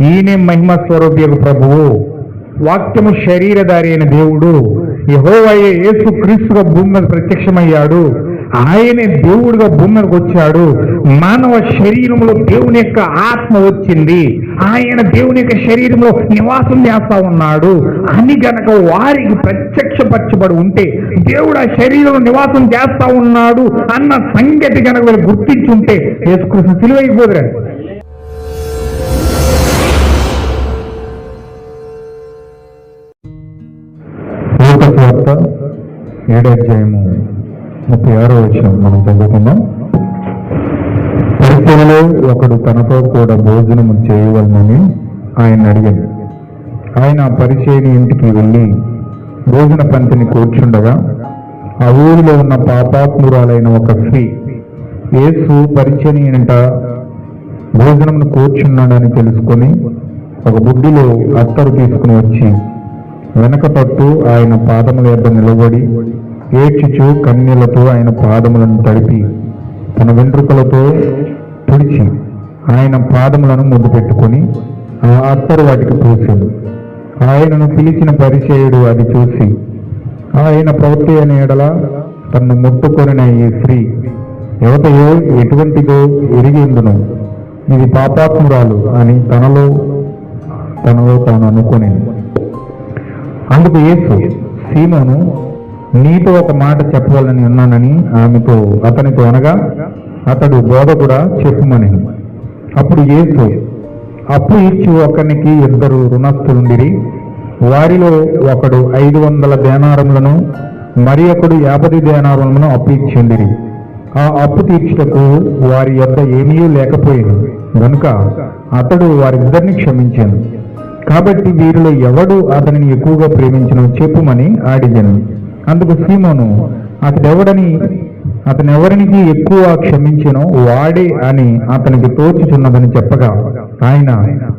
ఈయనే మహిమ స్వరూపియకు ప్రభువు, వాక్యము శరీరధారి అయిన దేవుడు యెహోవాయే యేసు క్రీస్తుగా భూమి మీద ప్రత్యక్షమయ్యాడు. ఆయనే దేవుడుగా భూమి మీదకి వచ్చాడు. మానవ శరీరంలో దేవుని యొక్క ఆత్మ వచ్చింది. ఆయన దేవుని యొక్క శరీరంలో నివాసం చేస్తా ఉన్నాడు అని గనక వారికి ప్రత్యక్షపరచబడి ఉంటే, దేవుడు ఆ శరీరంలో నివాసం చేస్తా ఉన్నాడు అన్న సంగతి కనుక వీళ్ళు గుర్తించుంటే యేసుక్రీస్తు సిలువైపోదురా. వార్త 7వ అధ్యాయము 36వ వచనం మనం చదువుకుందాం. పరిసెలలో ఒకడు తనతో కూడా భోజనము చేయవలనని ఆయన అడిగాడు. ఆయన పరిచయని ఇంటికి వెళ్ళి భోజన పంక్తిని కూర్చుండగా ఆ ఊరిలో ఉన్న పాపాత్మురాలైన ఒక స్త్రీ యేసు పరిచయని ఇంట భోజనమును కూర్చున్నాడని తెలుసుకొని ఒక బుడ్డిలో అత్తరు తీసుకుని వచ్చి వెనక పట్టు ఆయన పాదముల వద్ద నిలబడి ఏడ్చుచు కన్నీళ్లతో ఆయన పాదములను తడిపి తన వెంట్రుకలతో తుడిచి ఆయన పాదములను ముద్దు పెట్టుకొని ఆ అత్తరు వాటికి పూసింది. ఆయనను పిలిచిన పరిచయుడు అది చూసి ఆయన ప్రవృత్తి అనే ఎడల తనను ముట్టుకొనిన ఈ స్త్రీ యువతయో ఎటువంటిదో ఎరిగి ఉండును, ఇది పాపాత్మురాలు అని తనలో తాను అనుకుని. అందుకు యేసు, సీమోను, నీతో ఒక మాట చెప్పవాలని ఉన్నానని అతనితో అనగా అతడు బోధకుడా చెప్పుమని. అప్పుడు యేసు, అప్పు ఇచ్చి ఒకనికి 2 రుణస్థులుండిరి. వారిలో ఒకడు 500 దేనారములను మరి ఒకడు 50 దేనారములను అప్పు ఇచ్చిండిరి. ఆ అప్పు తీర్చుటకు వారి యొద్ద ఏమీ లేకపోయింది గనుక అతడు వారిద్దరిని క్షమించాను. కాబట్టి వీరిలో ఎవడు అతనిని ఎక్కువగా ప్రేమించను చెప్పుమని అడిగాను. అందుకు సీమోను, అతనెవరికి ఎక్కువ క్షమించెనో వాడే అని అతనికి తోచుచున్నదని చెప్పగా ఆయన,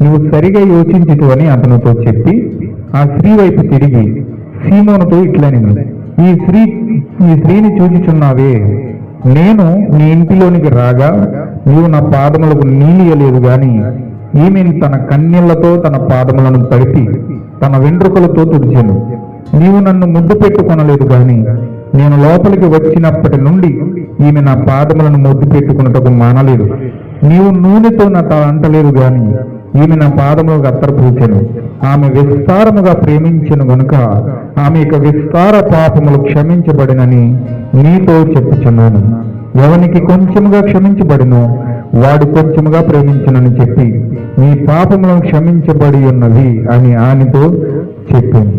నువ్వు సరిగా యోచించుతు అని అతనితో చెప్పి ఆ స్త్రీ వైపు తిరిగి సీమోనుతో ఇట్లనింది, ఈ స్త్రీని చూచుచున్నావే, నేను నీ ఇంటిలోనికి రాగా నీవు నా పాదములకు నీలియలేదు గాని ఈమె తన కన్నీళ్లతో తన పాదములను తడిపి తన వెంట్రుకలతో తుడిచెను. నీవు నన్ను ముద్దు పెట్టుకొనలేదు గాని నేను లోపలికి వచ్చినప్పటి నుండి ఈమె నా పాదములను ముద్దు పెట్టుకున్నటకు మానలేదు. నీవు నూనెతో నా అంటలేదు గాని ఈమె నా పాదములకు అత్తరు పూచెను. ఆమె విస్తారముగా ప్రేమించెను గనుక ఆమె ఇక విస్తార పాపములు క్షమించబడినని నీతో చెప్పుచున్నాను. ఎవనికి కొంచెముగా క్షమించబడినో వాడు కొంచెముగా ప్రేమించునని చెప్పి నీ పాపములను క్షమించబడి ఉన్నవి అని ఆయనతో చెప్పింది.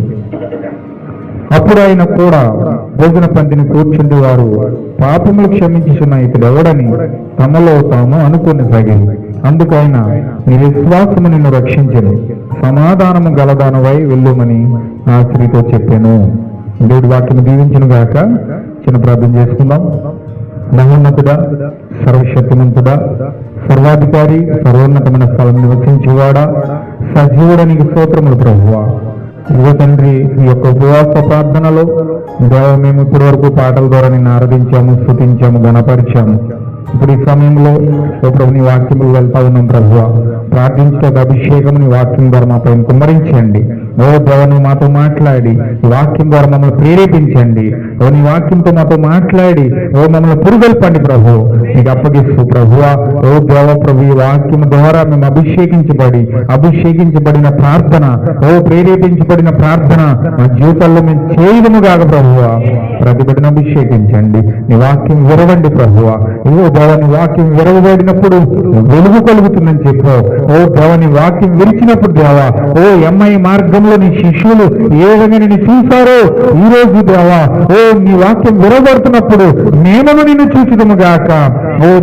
అప్పుడు ఆయన కూడా భోజన పంక్తిని కూర్చుండి వారు పాపములు క్షమించుచున్న ఇతడెవడని తమలో తాము అనుకొనసాగింది. అందుకు ఆయన, నీ విశ్వాసము నిన్ను రక్షించను, సమాధానము గలదానవై వెళ్ళుమని ఆ స్త్రీతో చెప్పాను. దేవుడి వాక్యము దీవించును గాక. చిన్న ప్రార్థన చేసుకుందాం. మహోన్నతుడా, సర్వశక్తిమంతుడా, సర్వాధికారి, సర్వోన్నతమైన స్థలం నివసించేవాడా, సజీవుడానికి స్తోత్రములు ప్రభువా. ఇదిగో తండ్రి, ఈ యొక్క ఉపవాస ప్రార్థనలో మేము ఇప్పటి వరకు పాటల ద్వారా నిన్ను ఆరాధించాము, స్తుతించాము, గణపరిచాము. ఇప్పుడు ఈ సమయంలో ప్రభు నీ వాక్యములు వెళ్తా ఉన్నాం ప్రభువా. ప్రార్థించక అభిషేకం నీ వాక్యం ద్వారా మా పైన కుమ్మరించండి. ఓ దేవను మాతో మాట్లాడి వాక్యం ద్వారా మమ్మల్ని ప్రేరేపించండి. ఓ నీ వాక్యంతో మాతో మాట్లాడి మమ్మల్ని పురుగొల్పండి ప్రభు. నీకు అప్పగిస్తూ ప్రభువా, ఓ దేవ ప్రభు, ఈ వాక్యం ద్వారా మేము అభిషేకించబడిన ప్రార్థన, ప్రేరేపించబడిన ప్రార్థన మా జీవితాల్లో మేము చేయడము కాక ప్రభువా, ప్రతి బిడ్డను అభిషేకించండి. నీ వాక్యం విరవండి ప్రభువా. దేవని వాక్యం విరవబడినప్పుడు వెలుగు కలుగుతుందని చెప్పు. దేవని వాక్యం విరిచినప్పుడు దేవా, ఎంఐ మార్గంలో నీ శిష్యులు ఏ విధంగా నిన్ను చూశారో ఈ రోజు దేవా, నీ వాక్యం విరవబడుతున్నప్పుడు మేము నిన్ను చూసిదము గాక.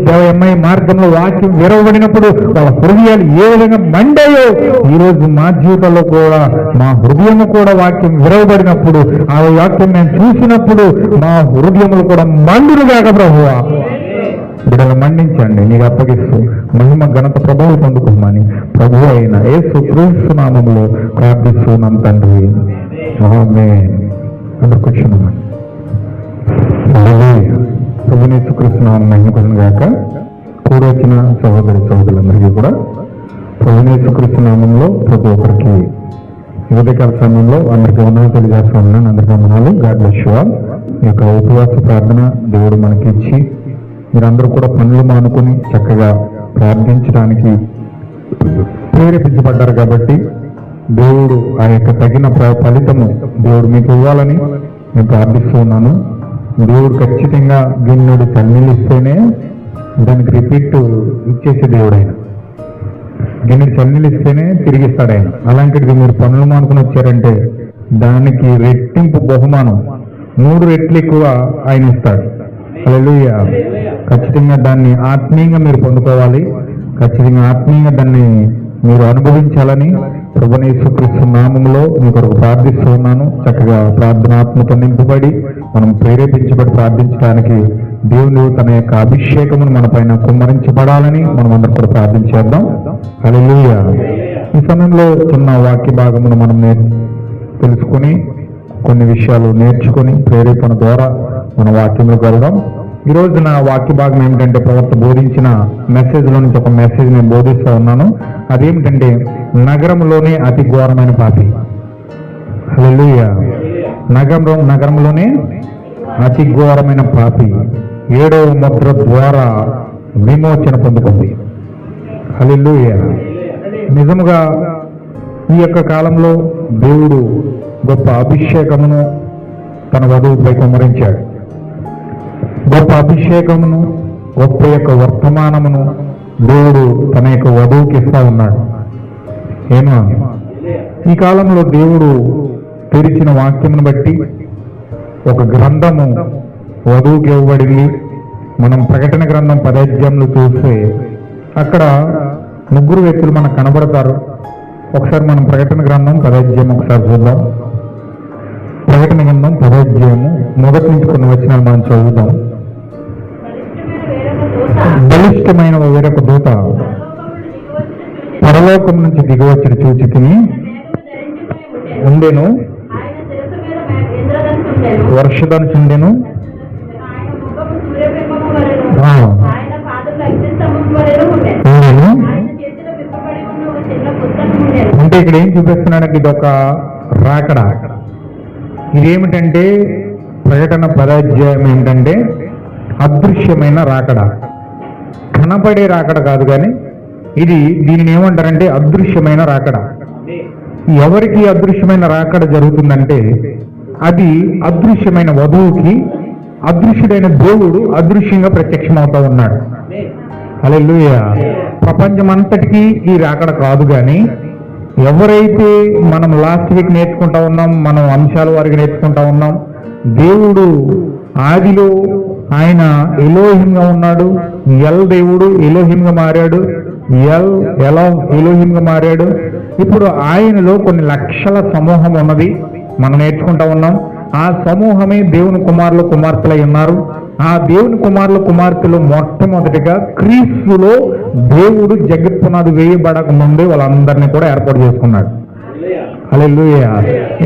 దేవ ఎంఐ మార్గంలో వాక్యం విరవబడినప్పుడు వాళ్ళ హృదయాలు ఏ విధంగా మండాయో ఈ రోజు మా జీవితంలో కూడా, మా హృదయము కూడా వాక్యం విరవబడినప్పుడు, ఆ వాక్యం మేము చూసినప్పుడు మా హృదయములు కూడా మండును గాక ప్రభువా. బిడ్డలు మండించండి, నీకు అప్పగిస్తూ మహిమ ఘనత ప్రభావం పొందుకోమని ప్రభు అయిన యేసు క్రీస్తు నామములో ప్రార్థిస్తున్నాం తండ్రి. ఆమేన్. అందరూ కూర్చున్నాం. ప్రభు యేసు క్రీస్తు నామమున మహిమ కలుగును గాక. కూడి వచ్చిన సహోదరులందరికీ కూడా ప్రభువైన యేసుక్రీస్తు నామంలో ప్రతి ఒక్కరికి ఉదయకాల సమయంలో అందరికీ వందనాలు తెలియజేస్తా ఉన్నాను. అందరికీ వందనాలు. God bless you all. ఈ యొక్క ఉపవాస ప్రార్థన దేవుడు మనకి ఇచ్చి మీరందరూ కూడా పనులు మానుకొని చక్కగా ప్రార్థించడానికి ప్రేరేపించబడ్డారు కాబట్టి దేవుడు ఆ యొక్క తగిన ఫలితము దేవుడు మీకు ఇవ్వాలని నేను ప్రార్థిస్తూ ఉన్నాను. దేవుడు ఖచ్చితంగా గిన్నెడు తన్నీళ్ళు ఇస్తేనే దానికి రిపీట్ ఇచ్చేసే దేవుడు ఆయన. గిన్నెడు చన్నీళ్ళు ఇస్తేనే తిరిగిస్తాడు ఆయన. అలాంటిది మీరు పనులు మానుకుని వచ్చారంటే దానికి రెట్టింపు బహుమానం 3 రెట్లు ఎక్కువ ఆయన ఇస్తాడు. హల్లెలూయా. ఖచ్చితంగా దాన్ని ఆత్మీయంగా మీరు పొందుకోవాలి. ఖచ్చితంగా ఆత్మీయంగా దాన్ని మీరు అనుభవించాలని ప్రభువైన యేసుక్రీస్తు నామములో మీ కొరకు ప్రార్థిస్తూ ఉన్నాను. చక్కగా ప్రార్థనాత్మతో నింపబడి మనం ప్రేరేపించబడి ప్రార్థించడానికి దేవుడు తన యొక్క అభిషేకమును మన పైన కుమ్మరించబడాలని మనం అందరం కూడా ప్రార్థించేద్దాం. హల్లెలూయా. ఈ సమయంలో చిన్న వాక్య భాగమును మనం తెలుసుకొని కొన్ని విషయాలు నేర్చుకొని ప్రేరేపణ ద్వారా మన వాక్యంలోకి వెళ్దాం. ఈ రోజు నా వాక్య భాగం ఏమిటంటే ప్రవక్త బోధించిన మెసేజ్లో నుంచి ఒక మెసేజ్ నేను బోధిస్తూ ఉన్నాను. అదేమిటంటే నగరంలోనే అతి ఘోరమైన పాపి. హల్లెలూయా. నగరంలోనే అతి ఘోరమైన పాపి 7వ ముద్ర ద్వారా విమోచన పొందుకుంది. హల్లెలూయా. నిజముగా ఈ యొక్క కాలంలో దేవుడు గొప్ప అభిషేకమును తన వధువుపై కుమ్మరించాడు. గొప్ప అభిషేకమును గొప్ప యొక్క వర్తమానమును దేవుడు తన యొక్క వధువుకి ఇస్తా ఉన్నాడు. ఏమో ఈ కాలంలో దేవుడు తెరిచిన వాక్యమును బట్టి ఒక గ్రంథము వధువుకి ఇవ్వబడింది. మనం ప్రకటన గ్రంథం 10వ అధ్యాయంలో చూస్తే అక్కడ 3 వ్యక్తులు మనకు కనబడతారు. ఒకసారి మనం ప్రకటన గ్రంథం 10వ అధ్యాయం ఒకసారి చూద్దాం. ప్రకటన గ్రంథం 10వ అధ్యాయము మొదటి నుంచి కొన్ని వచనాలు మనం చదువుదాం. బలిష్టమైన వేరొక దూత పరలోకం నుంచి దిగివచ్చిన చూచి తిని ఉండెను, వర్షధనుచుండెను, అంటే ఇక్కడ ఏం చూపిస్తున్నాడు? ఇదొక రాకడ. ఇదేమిటంటే ప్రకటన 10వ అధ్యాయం ఏంటంటే అదృశ్యమైన రాకడ. కనపడే రాకడ కాదు, కానీ దీనిని ఏమంటారంటే అదృశ్యమైన రాకడ. ఎవరికి అదృశ్యమైన రాకడ జరుగుతుందంటే అది అదృశ్యమైన వధువుకి అదృశ్యుడైన దేవుడు అదృశ్యంగా ప్రత్యక్షమవుతా ఉన్నాడు. హల్లెలూయా. ప్రపంచం అంతటికీ ఈ రాకడ కాదు, కానీ ఎవరైతే మనం లాస్ట్ వీక్ నేర్చుకుంటా ఉన్నాం, మనం అంశాల వారికి నేర్చుకుంటా ఉన్నాం. దేవుడు ఆదిలో ఆయన ఎలోహింగా ఉన్నాడు. దేవుడు ఎలోహింగా మారాడు. ఎలోహింగా మారాడు. ఇప్పుడు ఆయనలో కొన్ని లక్షల సమూహం ఉన్నది మనం నేర్చుకుంటా ఉన్నాం. ఆ సమూహమే దేవుని కుమారులు కుమార్తెలై ఉన్నారు. ఆ దేవుని కుమారులు కుమార్తెలు మొట్టమొదటిగా క్రీస్తులో దేవుడు జగత్పునాది వేయబడక ముందే వాళ్ళందరినీ కూడా ఏర్పాటు చేసుకున్నాడు. హల్లెలూయా.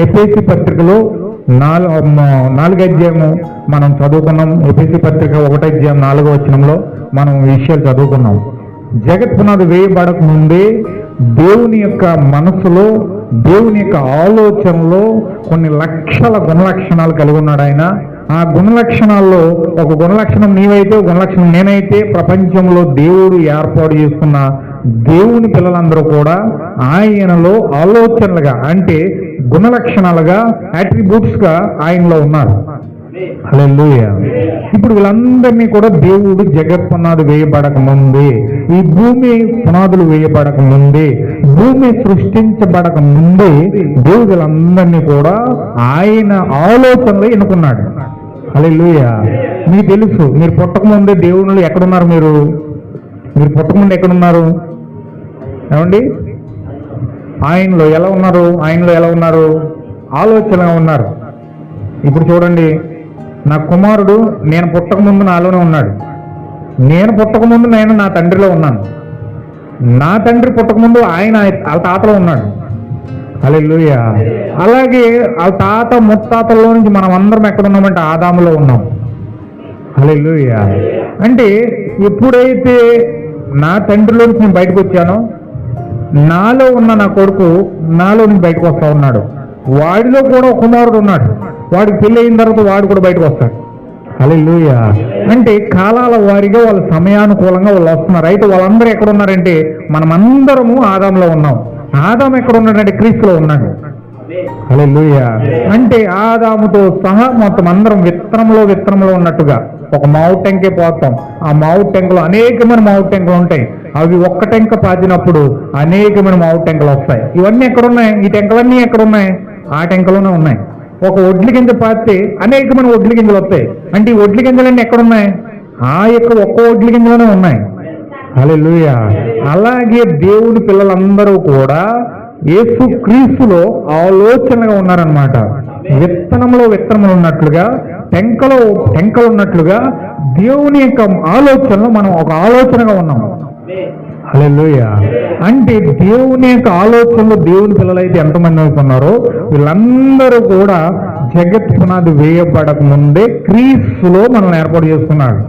ఎఫెసీ పత్రికలో 4వ అధ్యాయము మనం చదువుకున్నాం. ఎఫెసీ పత్రిక 1వ అధ్యాయం 4వ వచనంలో మనం ఈ విషయాలు చదువుకున్నాం. జగత్పునాది వేయబడక ముందే దేవుని యొక్క మనసులో, దేవుని యొక్క ఆలోచనలో కొన్ని లక్షల గుణలక్షణాలు కలిగి ఉన్నాడు ఆయన. ఆ గుణలక్షణాల్లో ఒక గుణలక్షణం నీవైతే, ఒక గుణలక్షణం నేనైతే, ప్రపంచంలో దేవుడు ఏర్పాటు చేసుకున్న దేవుని పిల్లలందరూ కూడా ఆయనలో ఆలోచనలుగా, అంటే గుణలక్షణాలుగా, అట్రిబ్యూట్స్ గా ఆయనలో ఉన్నారు. హల్లెలూయా. ఇప్పుడు వీళ్ళందరినీ కూడా దేవుడు జగత్ పునాది వేయబడక ముందే, ఈ భూమి పునాదులు వేయబడక ముందే, భూమి సృష్టించబడక ముందే దేవుడు వీళ్ళందరినీ కూడా ఆయన ఆలోచనలో ఎన్నుకున్నాడు. హల్లెలూయా. మీకు తెలుసు, మీరు పుట్టక ముందే దేవుళ్ళు ఎక్కడున్నారు? మీరు పుట్టకముందు ఎక్కడున్నారు? ఏమండి? ఆయనలో ఎలా ఉన్నారు? ఆలోచనగా ఉన్నారు. ఇప్పుడు చూడండి, నా కుమారుడు నేను పుట్టకముందు నాలోనే ఉన్నాడు. నేను పుట్టకముందు నేను నా తండ్రిలో ఉన్నాను. నా తండ్రి పుట్టకముందు ఆయన వాళ్ళ తాతలో ఉన్నాడు. హల్లెలూయా. అలాగే వాళ్ళ తాత ముత్తాతల్లో నుంచి మనం అందరం ఎక్కడ ఉన్నామంటే ఆదాములో ఉన్నాం. హల్లెలూయా. అంటే ఎప్పుడైతే నా తండ్రిలో నుంచి నేను బయటకు వచ్చానో, నాలో ఉన్న నా కొడుకు నాలో నుంచి బయటకు వస్తా ఉన్నాడు, వాడిలో కూడా ఒక కుమారుడు ఉన్నాడు, వాడికి పెళ్ళి అయిన తర్వాత వాడు కూడా బయటకు వస్తాడు. హల్లెలూయా. అంటే కాలాల వారీగా వాళ్ళ సమయానుకూలంగా వాళ్ళు వస్తున్నారు. అయితే వాళ్ళందరూ ఎక్కడ ఉన్నారంటే మనమందరము ఆదాంలో ఉన్నాం. ఆదాం ఎక్కడ ఉన్నాడంటే క్రీస్తులో ఉన్నాడు. హల్లెలూయా. అంటే ఆదాముతో సహా మొత్తం అందరం విత్తనంలో ఉన్నట్టుగా ఒక మావు టెంకే పోతాం. ఆ మావు టెంకలో అనేకమైన మావు టెంకలు ఉంటాయి. అవి ఒక్క టెంక పాతినప్పుడు అనేకమైన మావు టెంకలు వస్తాయి. ఇవన్నీ ఎక్కడున్నాయి? ఈ టెంకలన్నీ ఎక్కడున్నాయి? ఆ టెంకలోనే ఉన్నాయి. ఒక ఒడ్లి గింజ పాతితే అనేకమైన ఒడ్లి గింజలు వస్తాయి. అంటే ఈ ఒడ్లి గింజలన్నీ ఎక్కడున్నాయి? ఆ యొక్క ఒక్క ఒడ్లి గింజలోనే ఉన్నాయి. హల్లెలూయా. అలాగే దేవుని పిల్లలందరూ కూడా యేసు క్రీస్తులో ఆలోచనగా ఉన్నారనమాట. విత్తనములు ఉన్నట్లుగా, టెంకలు ఉన్నట్లుగా దేవుని యొక్క ఆలోచనలో మనం ఒక ఆలోచనగా ఉన్నాం. హల్లెలూయా. అంటే దేవుని యొక్క ఆలోచనలో దేవుని పిల్లలైతే ఎంతమంది అవుతున్నారో వీళ్ళందరూ కూడా జగత్ పునాది వేయబడక ముందే క్రీస్తులో మనల్ని ఏర్పాటు చేసుకున్నాడు.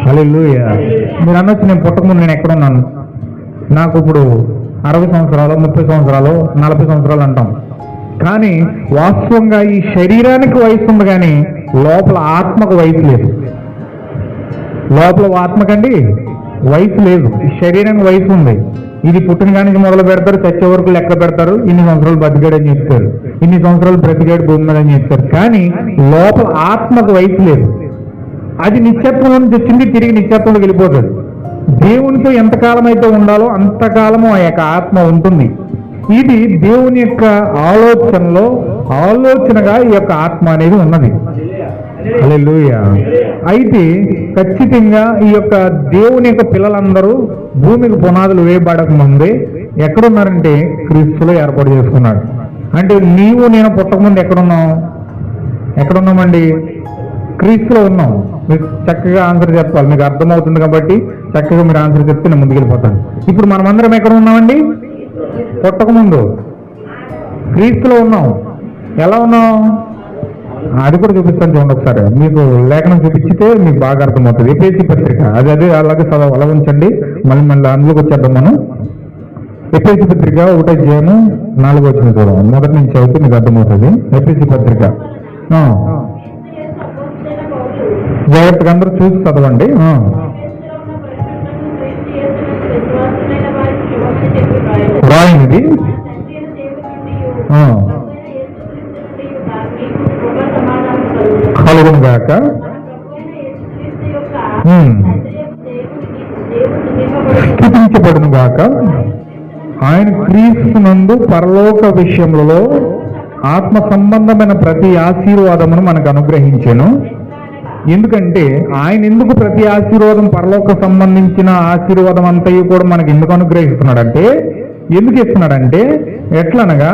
హల్లెలూయా. మీరు అనొచ్చు, నేను పుట్టకముందు నేను ఎక్కడున్నాను? నాకు ఇప్పుడు 60 సంవత్సరాలు, 30 సంవత్సరాలు, 40 సంవత్సరాలు అంటాం. కానీ వాస్తవంగా ఈ శరీరానికి వయసు ఉంది, కానీ లోపల ఆత్మకు వయసు లేదు. లోపల ఆత్మకండి వయసు లేదు. ఈ శరీరానికి వయసు ఉంది. ఇది పుట్టిన కానీ మొదలు పెడతారు, చచ్చే వరకు లెక్క పెడతారు. ఇన్ని సంవత్సరాలు బతికాడని చెప్తారు, ఇన్ని సంవత్సరాలు బ్రతికాడు భూమి మీద అని చెప్తారు. కానీ లోపల ఆత్మకు వయసు లేదు. అది నిత్యత్వం నుంచి వచ్చింది, తిరిగి నిత్యత్వంలోకి వెళ్ళిపోతుంది. దేవునితో ఎంతకాలం అయితే ఉండాలో అంతకాలము ఆ యొక్క ఆత్మ ఉంటుంది. ఇది దేవుని యొక్క ఆలోచనగా ఈ యొక్క ఆత్మ అనేది ఉన్నది. హల్లెలూయా. అయితే ఖచ్చితంగా ఈ యొక్క దేవుని యొక్క పిల్లలందరూ భూమికి పునాదులు వేయబడక ముందే ఎక్కడున్నారంటే క్రీస్తులో ఏర్పాటు చేసుకున్నాడు. అంటే నీవు నేను పుట్టకముందు ఎక్కడున్నామండి? క్రీస్తులో ఉన్నాం. మీరు చక్కగా ఆన్సర్ చెప్పాలి, మీకు అర్థమవుతుంది కాబట్టి చక్కగా మీరు ఆన్సర్ చెప్తే నేను ముందుకెళ్ళిపోతాను. ఇప్పుడు మనమందరం ఎక్కడ ఉన్నామండి? పుట్టకముందు క్రీస్తులో ఉన్నాం. ఎలా ఉన్నాం? అది కూడా చూపిస్తాను చూడండి ఒకసారి. మీకు లేఖనం చూపించితే మీకు బాగా అర్థమవుతుంది. ఎఫెసీ పత్రిక అదే అలాగే చదవ అలా ఉంచండి. మళ్ళీ అందులోకి వచ్చేద్దాం మనం. ఎఫెసీ పత్రిక 1వ అధ్యాయము 4వ వచనం చూద్దాం. మొదటి నుంచి చదివితే మీకు అర్థమవుతుంది. ఎఫెసీ పత్రిక జాగ్రత్తగా అందరూ చూసి చదవండి. రాయినిది కలుగును గాక. స్తుతించబడును గాక. ఆయన క్రీస్తునందు పరలోక విషయములలో ఆత్మ సంబంధమైన ప్రతి ఆశీర్వాదమును మనకు అనుగ్రహించెను. ఎందుకంటే ఆయన ఎందుకు ప్రతి ఆశీర్వాదం పరలోక సంబంధించిన ఆశీర్వాదం అంతయు కూడా మనకి ఎందుకు అనుగ్రహిస్తున్నాడంటే, ఎందుకు ఇస్తున్నాడంటే ఎట్లనగా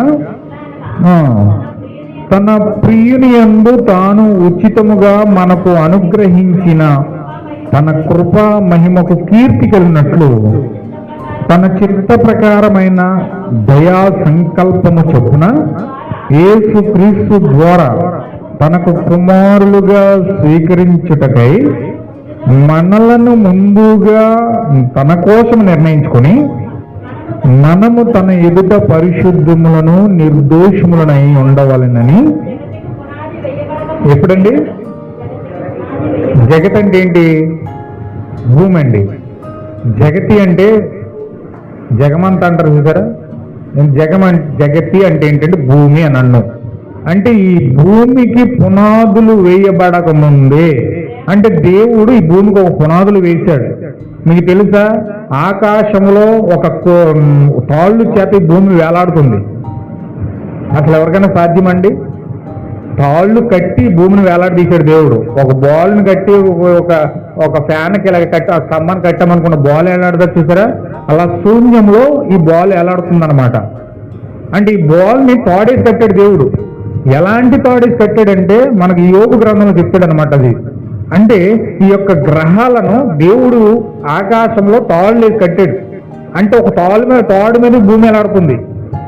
తన ప్రియుని యందు తాను ఉచితముగా మనకు అనుగ్రహించిన తన కృపా మహిమకు కీర్తి కలిగినట్లు తన చిత్త ప్రకారమైన దయా సంకల్పము చొప్పున యేసు క్రీస్తు ద్వారా తనకు కుమారులుగా స్వీకరించుటకై మనలను ముందుగా తన కోసం నిర్ణయించుకొని మనము తన ఎదుట పరిశుద్ధములను నిర్దోషములనై ఉండవాలనని. ఎప్పుడండి? జగత్ అంటే ఏంటి? భూమి అండి. జగతి అంటే జగమంత అంటారు చూసారా? జగతి అంటే ఏంటంటే భూమి అని అన్నాం. అంటే ఈ భూమికి పునాదులు వేయబడక ముందే, అంటే దేవుడు ఈ భూమికి ఒక పునాదులు వేశాడు. మీకు తెలుసా? ఆకాశంలో ఒక తాళ్ళు చేత ఈ భూమి వేలాడుతుంది. అసలు ఎవరికైనా సాధ్యమండి? తాళ్ళు కట్టి భూమిని వేలాడదీశాడు దేవుడు. ఒక బాల్ని కట్టి ఒక ఫ్యాన్కి ఇలా కట్టి ఆ స్తంభాన్ని కట్టామనుకున్న బాల్ వేలాడుతుంది చూసారా? అలా శూన్యంలో ఈ బాల్ వేలాడుతుంది అనమాట. అంటే ఈ బాల్ని తాడేసి కట్టాడు దేవుడు. ఎలాంటి తాడేసి కట్టాడంటే మనకి యోగ గ్రంథంలో చెప్పాడు అనమాట. అది అంటే ఈ యొక్క గ్రహాలను దేవుడు ఆకాశంలో తాళ్ళు వేసి కట్టాడు. అంటే ఒక తాడు మీద భూమి ఎలాడుతుంది.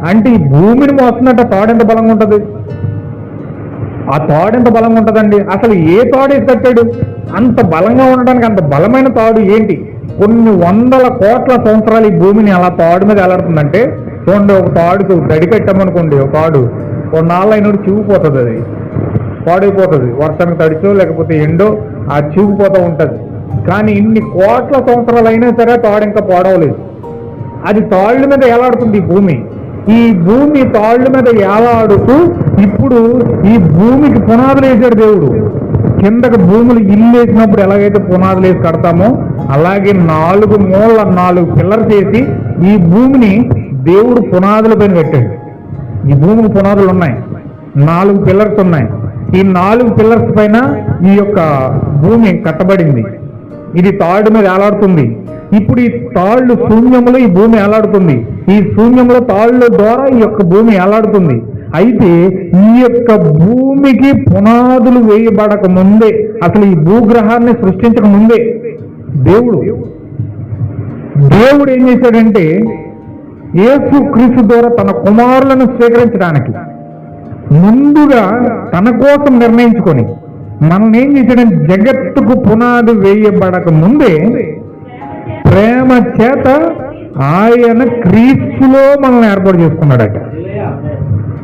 అంటే ఈ భూమిని మోస్తున్నట్టు తాడు ఎంత బలంగా ఉంటుంది? ఆ తాడు ఎంత బలంగా ఉంటుందండి? అసలు ఏ తాడు వేసి కట్టాడు? అంత బలంగా ఉండడానికి అంత బలమైన తాడు ఏంటి? కొన్ని వందల కోట్ల సంవత్సరాలు ఈ భూమిని అలా తాడు మీద ఎలాడుతుందంటే చూడండి, ఒక తాడుకు గడి కట్టామనుకోండి, ఒక తాడు కొన్నాళ్ళు అయినప్పుడు చివుకుపోతుంది, అది పాడైపోతుంది, వర్షానికి తడిచో లేకపోతే ఎండో ఆ చివుకుపోతూ ఉంటుంది. కానీ ఇన్ని కోట్ల సంవత్సరాలు అయినా సరే తాడు ఇంకా పాడవలేదు. అది తాళ్ళ మీద ఎలాడుతుంది ఈ భూమి. ఈ భూమి తాళ్ళ మీద ఎలాడుతూ ఇప్పుడు ఈ భూమికి పునాదులు వేసాడు దేవుడు. కిందకు భూములు ఇల్లు వేసినప్పుడు ఎలాగైతే పునాదులు వేసి కడతామో అలాగే 4 మూల 4 పిల్లర్స్ వేసి ఈ భూమిని దేవుడు పునాదుల పైన కట్టాడు. ఈ భూమికి పునాదులు ఉన్నాయి, 4 పిల్లర్స్ ఉన్నాయి. ఈ 4 పిల్లర్స్ పైన ఈ యొక్క భూమి కట్టబడింది. ఇది తాడు మీద ఏలాడుతుంది. ఇప్పుడు ఈ తాళ్ళు శూన్యంలో ఈ భూమి ఏలాడుతుంది. ఈ శూన్యంలో తాళ్ళ ద్వారా ఈ యొక్క భూమి ఏలాడుతుంది. అయితే ఈ యొక్క భూమికి పునాదులు వేయబడక ముందే, అసలు ఈ భూగ్రహాన్ని సృష్టించక ముందే దేవుడు ఏం చేశాడంటే యేసుక్రీస్తు ద్వారా తన కుమారులను స్వీకరించడానికి ముందుగా తన కోసం నిర్ణయించుకొని మనల్ని ఏం చేశాడంటే జగత్తుకు పునాది వేయబడక ముందే ప్రేమ చేత ఆయన క్రీస్తులో మనల్ని ఏర్పాటు చేసుకున్నాడట.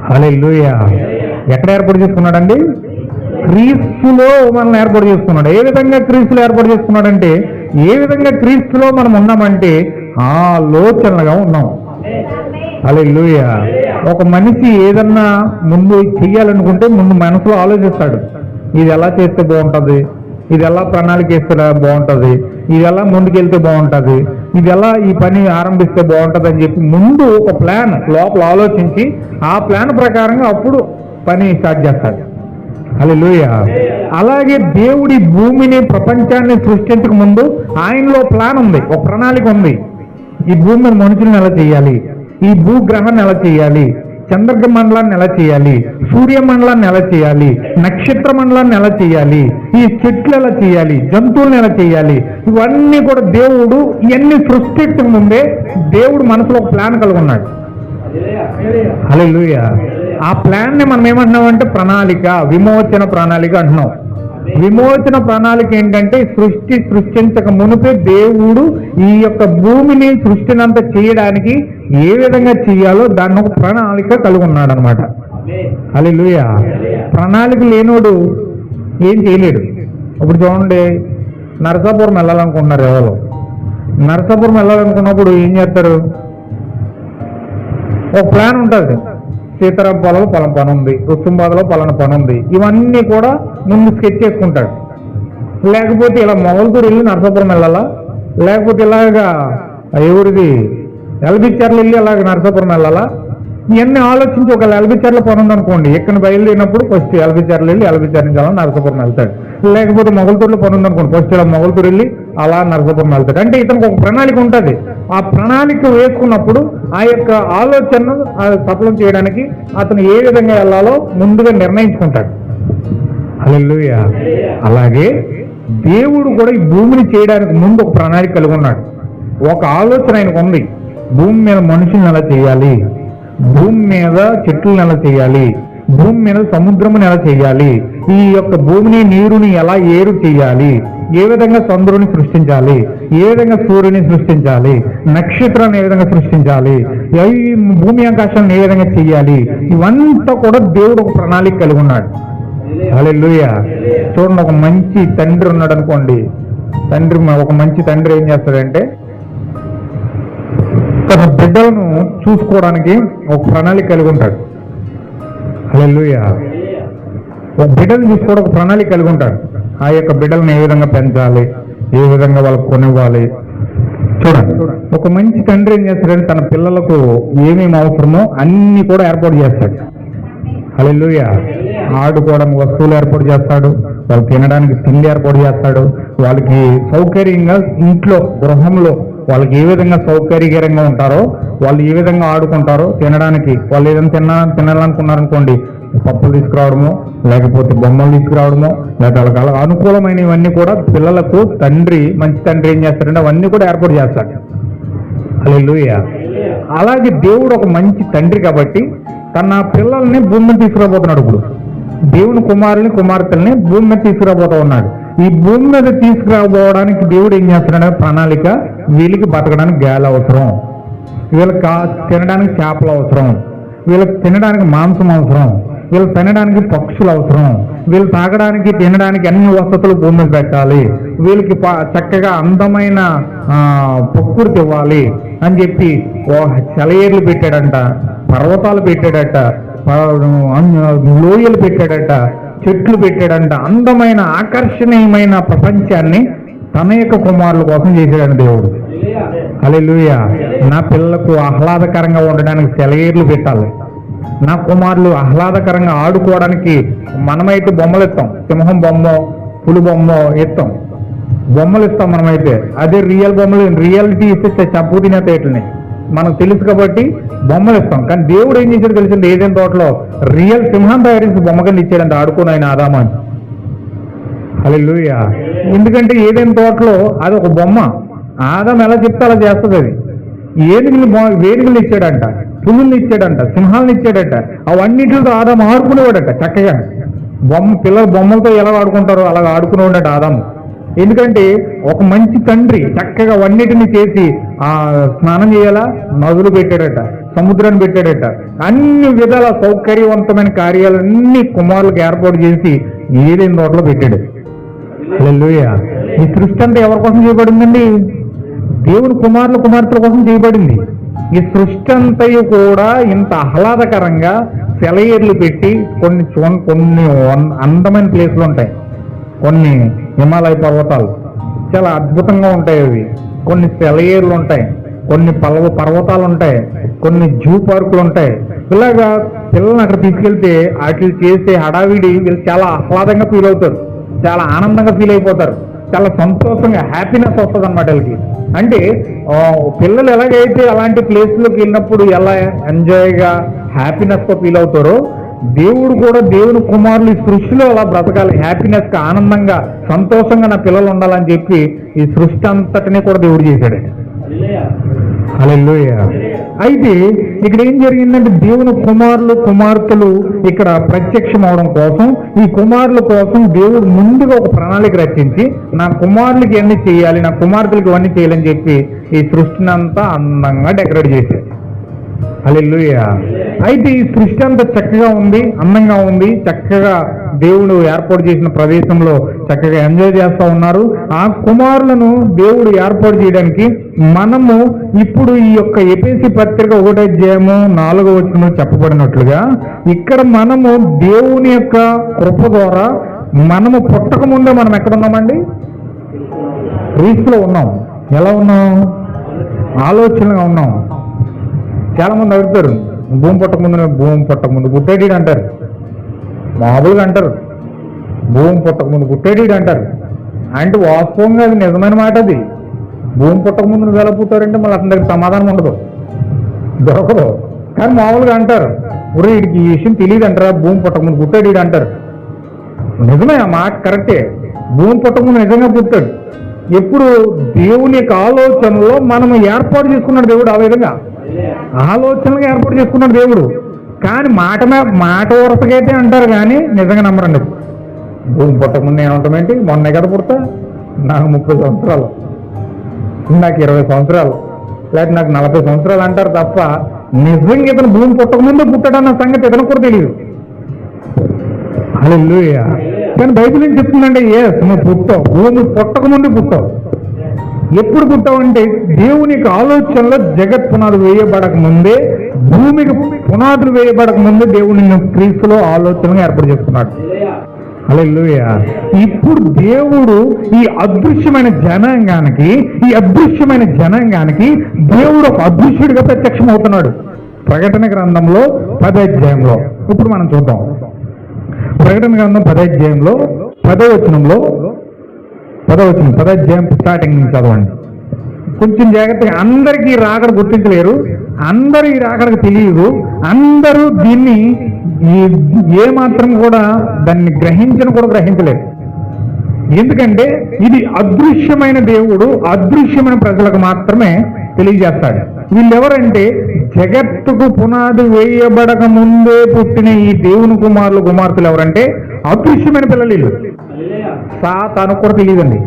హల్లెలూయా. ఎక్కడ ఏర్పాటు చేసుకున్నాడండి? క్రీస్తులో మనల్ని ఏర్పాటు చేసుకున్నాడు. ఏ విధంగా క్రీస్తులో ఏర్పాటు చేసుకున్నాడంటే, ఏ విధంగా క్రీస్తులో మనం ఉన్నామంటే ఆలోచనలుగా ఉన్నాం. హల్లెలూయా. ఒక మనిషి ఏదన్నా ముందు చెయ్యాలనుకుంటే ముందు మనసులో ఆలోచిస్తాడు, ఇది ఎలా చేస్తే బాగుంటుంది, ఇది ఎలా ప్రణాళిక వేస్తే బాగుంటుంది, ఇది ఎలా ముందుకెళ్తే బాగుంటుంది, ఇది ఎలా ఈ పని ఆరంభిస్తే బాగుంటుంది అని చెప్పి ముందు ఒక ప్లాన్ లోపల ఆలోచించి ఆ ప్లాన్ ప్రకారంగా అప్పుడు పని స్టార్ట్ చేస్తాడు. హల్లెలూయా. అలాగే దేవుడి భూమిని ప్రపంచాన్ని సృష్టించక ముందు ఆయనలో ప్లాన్ ఉంది, ఒక ప్రణాళిక ఉంది. ఈ భూమి మీద మనుషులను ఎలా చేయాలి, ఈ భూగ్రహాన్ని ఎలా చేయాలి, చంద్రగ్రహ మండలాన్ని ఎలా చేయాలి, సూర్య మండలాన్ని ఎలా చేయాలి, నక్షత్ర మండలాన్ని ఎలా చేయాలి, ఈ చెట్లు ఎలా చేయాలి, జంతువులను ఎలా చేయాలి, ఇవన్నీ కూడా దేవుడు ఇవన్నీ సృష్టించక ముందే దేవుడు మనసులో ఒక ప్లాన్ కలిగి ఉన్నాడు. హల్లెలూయా. ఆ ప్లాన్ ని మనం ఏమంటున్నామంటే ప్రణాళిక, విమోచన ప్రణాళిక అంటున్నాం. విమోచన ప్రణాళిక ఏంటంటే సృష్టించక మునిపే దేవుడు ఈ యొక్క భూమిని సృష్టినంత చేయడానికి ఏ విధంగా చేయాలో దాన్ని ఒక ప్రణాళిక కలిగి ఉన్నాడు అనమాట. హల్లెలూయా. ప్రణాళిక లేనోడు ఏం చేయలేడు. ఇప్పుడు చూడండి, నరసాపురం వెళ్ళాలనుకుంటున్నారు ఎవరు. నరసాపురం వెళ్ళాలనుకున్నప్పుడు ఏం చేస్తారు, ఒక ప్లాన్ ఉంటుంది. సీతారాంపాలలో పలానా పని ఉంది, రుస్తుంబాదలో పలానా పని ఉంది, ఇవన్నీ కూడా ముందు స్కెచ్ చేసుకుంటాడు. లేకపోతే ఇలా మొగల్తూరు వెళ్ళి నరసాపురం వెళ్ళాలా, లేకపోతే ఇలాగా ఎవరిది ఎల్బిచర్లు వెళ్ళి అలాగ నరసాపురం వెళ్ళాలా, ఇవన్నీ ఆలోచించి ఒక ఎల్బిచర్లో పని ఉందనుకోండి, ఇక్కడ బయలుదేరినప్పుడు ఫస్ట్ ఎల్బిచర్లు వెళ్ళి ఎల్బిచర్ నుంచి అలా నరసాపురం వెళ్తాడు. లేకపోతే మొగల్తూరులో పని ఉందనుకోండి, ఫస్ట్ ఇలా మొగల్తూరు వెళ్ళి అలా నరసాపురం వెళ్తాడు. అంటే ఇతనికి ఒక ప్రణాళిక ఉంటుంది. ఆ ప్రణాళిక వేసుకున్నప్పుడు ఆ యొక్క ఆలోచనను సఫలం చేయడానికి అతను ఏ విధంగా వెళ్ళాలో ముందుగా నిర్ణయించుకుంటాడు. హల్లెలూయా. అలాగే దేవుడు కూడా ఈ భూమిని చేయడానికి ముందు ఒక ప్రణాళిక కలిగి ఉన్నాడు. ఒక ఆలోచన ఆయనకు ఉంది. భూమి మీద మనుషులను ఎలా చేయాలి, భూమి మీద చెట్లను ఎలా చేయాలి, భూమి మీద సముద్రమును ఎలా చేయాలి, ఈ యొక్క భూమిని నీరుని ఎలా ఏరు చేయాలి, ఏ విధంగా చంద్రుని సృష్టించాలి, ఏ విధంగా సూర్యుని సృష్టించాలి, నక్షత్రాన్ని ఏ విధంగా సృష్టించాలి, ఈ భూమి ఆకాశాన్ని ఏ విధంగా చేయాలి, ఇవంతా కూడా దేవుడు ఒక ప్రణాళిక కలిగి ఉన్నాడు. హల్లెలూయా. చూడండి, ఒక మంచి తండ్రి ఉన్నాడు అనుకోండి. ఒక మంచి తండ్రి ఏం చేస్తాడంటే తన బిడ్డలను చూసుకోవడానికి ఒక ప్రణాళిక కలిగి ఉంటాడు. హల్లెలూయా. ఒక బిడ్డలను చూసుకోవడం ఒక ప్రణాళిక కలిగి ఉంటాడు. ఆ యొక్క బిడ్డలను ఏ విధంగా పెంచాలి, ఏ విధంగా వాళ్ళకు కొనివ్వాలి. చూడండి, ఒక మంచి తండ్రి ఏం చేస్తాడంటే తన పిల్లలకు ఏమేమి అవసరమో అన్ని కూడా ఏర్పాటు చేస్తాడు. హల్లెలూయా. ఆడుకోవడానికి వస్తువులు ఏర్పాటు చేస్తాడు, వాళ్ళు తినడానికి తిండి ఏర్పాటు చేస్తాడు, వాళ్ళకి సౌకర్యంగా ఇంట్లో గృహంలో వాళ్ళకి ఏ విధంగా సౌకర్యకరంగా ఉంటారో, వాళ్ళు ఏ విధంగా ఆడుకుంటారో, తినడానికి వాళ్ళు ఏదైనా తినాలనుకున్నారనుకోండి, పప్పులు తీసుకురావడము, లేకపోతే బొమ్మలు తీసుకురావడము, లేకపోతే వాళ్ళకి అనుకూలమైనవన్నీ కూడా పిల్లలకు మంచి తండ్రి ఏం చేస్తాడంటే అవన్నీ కూడా ఏర్పాటు చేస్తాడు. హల్లెలూయా. అలాగే దేవుడు ఒక మంచి తండ్రి కాబట్టి తన పిల్లల్ని భూమి మీద తీసుకురాబోతున్నాడు. ఇప్పుడు దేవుని కుమారుల్ని కుమార్తెల్ని భూమి మీద తీసుకురాబోతూ ఉన్నాడు. ఈ భూమి మీద తీసుకురాబోవడానికి దేవుడు ఏం చేస్తున్నాడు? ప్రణాళిక. వీళ్ళకి బతకడానికి గాలి అవసరం, వీళ్ళకి తినడానికి చేపలు అవసరం, వీళ్ళకి తినడానికి మాంసం అవసరం, వీళ్ళు తినడానికి పక్షులు అవసరం, వీళ్ళు తాగడానికి తినడానికి అన్ని వసతులు భూమి మీద పెట్టాలి, వీళ్ళకి చక్కగా అందమైన ప్రకృతి ఇవ్వాలి అని చెప్పి సెలయేర్లు పెట్టాడంట, పర్వతాలు పెట్టాడట, లోయలు పెట్టాడట, చెట్లు పెట్టాడంట. అందమైన ఆకర్షణీయమైన ప్రపంచాన్ని తన యొక్క కుమారుల కోసం చేశాడంట దేవుడు. హల్లెలూయా. నా పిల్లలకు ఆహ్లాదకరంగా ఉండడానికి సెలయేర్లు పెట్టాలి, నా కుమారులు ఆహ్లాదకరంగా ఆడుకోవడానికి మనమైతే బొమ్మలు ఇస్తాం, సింహం బొమ్మ, పులి బొమ్మ ఇస్తాం, బొమ్మలు ఇస్తాం మనమైతే. అదే రియల్ బొమ్మలు రియాలిటీ ఇస్తే చంపు తినేటని మనకు తెలుసు కాబట్టి బొమ్మలు ఇస్తాం. కానీ దేవుడు ఏం చేశాడు తెలిసింది? ఏదైనా తోటలో రియల్ సింహం తయారు చేసి బొమ్మ కింద ఇచ్చాడంట, ఆడుకుని ఆయన ఆదామని. హల్లెలూయా. ఎందుకంటే ఏదైనా తోటలో అది ఒక బొమ్మ, ఆదాం ఎలా చెప్తే అలా చేస్తుంది. అది వేదికలు ఇచ్చాడంట, పులుల్ని ఇచ్చాడంట, సింహాలను ఇచ్చాడట. అవన్నిటితో ఆదాం ఆడుకునేవాడట చక్కగా. పిల్లలు బొమ్మలతో ఎలా ఆడుకుంటారో అలా ఆడుకునేవాడట ఆదాము. ఎందుకంటే ఒక మంచి తండ్రి చక్కగా అవన్నిటిని చేసి స్నానం చేయాలా, నదులు పెట్టాడట, సముద్రాన్ని పెట్టాడట, అన్ని విధాల సౌకర్యవంతమైన కార్యాలన్నీ కుమారులకు ఏర్పాటు చేసి ఏదైనా తోటలో పెట్టాడు. హల్లెలూయా. ఈ సృష్టి అంతా ఎవరి కోసం చేయబడిందండి? దేవుని కుమారుల కుమార్తెల కోసం చేయబడింది. ఈ సృష్టి అంతయు కూడా ఇంత ఆహ్లాదకరంగా సెలయేర్లు పెట్టి కొన్ని అందమైన ప్లేసులు ఉంటాయి, కొన్ని హిమాలయ పర్వతాలు చాలా అద్భుతంగా ఉంటాయి అవి, కొన్ని సెలయేర్లు ఉంటాయి, కొన్ని పర్వతాలు ఉంటాయి, కొన్ని జూ పార్కులు ఉంటాయి. ఇలాగా పిల్లల్ని అక్కడ తీసుకెళ్తే వాటిని చేసే హడావిడి వీళ్ళు చాలా ఆహ్లాదంగా ఫీల్ అవుతారు, చాలా ఆనందంగా ఫీల్ అయిపోతారు, చాలా సంతోషంగా హ్యాపీనెస్ వస్తుంది అన్నమాట వీళ్ళకి. అంటే పిల్లలు ఎలాగైతే అలాంటి ప్లేస్లోకి వెళ్ళినప్పుడు ఎలా ఎంజాయ్గా హ్యాపీనెస్తో ఫీల్ అవుతారో, దేవుడు కూడా దేవుని కుమారులు ఈ సృష్టిలో అలా బ్రతకాలి, హ్యాపీనెస్గా ఆనందంగా సంతోషంగా నా పిల్లలు ఉండాలని చెప్పి ఈ సృష్టి అంతటినీ కూడా దేవుడు చేశాడు. హల్లెలూయా. అయితే ఇక్కడ ఏం జరిగిందంటే దేవుని కుమారులు కుమార్తెలు ఇక్కడ ప్రత్యక్షం అవడం కోసం, ఈ కుమారుల కోసం దేవుడు ముందుగా ఒక ప్రణాళిక రచించి నా కుమారులకి ఇవన్నీ చేయాలి, నా కుమార్తెలకి ఇవన్నీ చేయాలని చెప్పి ఈ సృష్టిని అంతా అందంగా డెకరేట్ చేశాడు. హల్లెలూయా. అయితే ఈ సృష్టి అంతా చక్కగా ఉంది, అందంగా ఉంది, చక్కగా దేవుడు ఏర్పాటు చేసిన ప్రదేశంలో చక్కగా ఎంజాయ్ చేస్తూ ఉన్నారు. ఆ కుమారులను దేవుడు ఏర్పాటు చేయడానికి మనము ఇప్పుడు ఈ యొక్క ఎఫెసీ పత్రిక 1వ అధ్యాయము 4వ వచనంలో చెప్పబడినట్లుగా ఇక్కడ మనము దేవుని యొక్క కృప ద్వారా మనము పుట్టక ముందే మనం ఎక్కడ ఉన్నామండి? క్రీస్తులో ఉన్నాం. ఎలా ఉన్నాం? ఆలోచనగా ఉన్నాం. చాలా మంది అడుగుతారు, భూమి పుట్టక ముందు పుట్టేటి అంటారు, మామూలుగా అంటారు, భూమి పుట్టక ముందు పుట్టేటి అంటారు. అంటే వాస్తవంగా అది నిజమైన మాట. అది భూమి పుట్టక ముందు నువ్వు ఎలా పుట్టారంటే మళ్ళీ అతని దగ్గర సమాధానం ఉండదు, దొరకదు. కానీ మామూలుగా అంటారు, ఊరే వీడికి ఈ విషయం తెలియదు అంటారా, భూమి పుట్టక ముందు పుట్టాడు అంటారు. నిజమే, ఆ మాట కరెక్టే. భూమి పుట్టక ముందు నిజంగా పుట్టాడు. ఎప్పుడు దేవుని యొక్క ఆలోచనలో మనము ఏర్పాటు చేసుకున్నాడు దేవుడు. ఆ విధంగా ఆలోచనగా ఏర్పాటు చేసుకున్నాడు దేవుడు. కానీ మాట వరసకైతే అంటారు, కానీ నిజంగా నమ్మరండి. భూమి పుట్టకముందు నేను ఉంటామేంటి, మొన్న కదా పుడతా, నాకు 30 సంవత్సరాలు, నాకు 20 సంవత్సరాలు, లేకపోతే నాకు 40 సంవత్సరాలు అంటారు తప్ప నిజంగా ఇతను భూమి పుట్టకముందే పుట్టాడన్న సంగతి ఇతను కూడా తెలియదు. హల్లెలూయా. కానీ బైబిల్ ఏం చెప్తుందంటే, నువ్వు పుట్టావు, భూమి పుట్టకముందే పుట్టావు. ఎప్పుడు పుట్టావంటే దేవునికి ఆలోచనలో జగత్ పునాదులు వేయబడక ముందే, భూమికి పునాదులు వేయబడక ముందే దేవుడు నిన్ను క్రీస్తులో ఆలోచనగా ఏర్పాటు చేసుకున్నాడు. హల్లెలూయా. ఇప్పుడు దేవుడు ఈ అదృశ్యమైన జనాంగానికి దేవుడు ఒక అదృశ్యుడిగా ప్రత్యక్షం అవుతున్నాడు. ప్రకటన గ్రంథంలో 10వ అధ్యాయంలో ఇప్పుడు మనం చూద్దాం. ప్రకటన గ్రంథం 10వ అధ్యాయంలో 10వ వచనంలో 10వ వచనం 10వ అధ్యాయం స్టార్టింగ్ నుంచి చదవండి. కొంచెం జాగ్రత్తగా. అందరికీ రాకడ గుర్తించలేరు, అందరూ ఈ రాకడకు తెలియదు, అందరూ దీన్ని ఏ మాత్రం కూడా దాన్ని గ్రహించలేరు. ఎందుకంటే ఇది అదృశ్యమైన దేవుడు అదృశ్యమైన ప్రజలకు మాత్రమే తెలియజేస్తాడు. వీళ్ళెవరంటే జగత్తుకు పునాది వేయబడక ముందే పుట్టిన ఈ దేవుని కుమారులు కుమార్తెలు ఎవరంటే అదృశ్యమైన పిల్లలు వీళ్ళు. సాతాను కూడా తెలియదండి.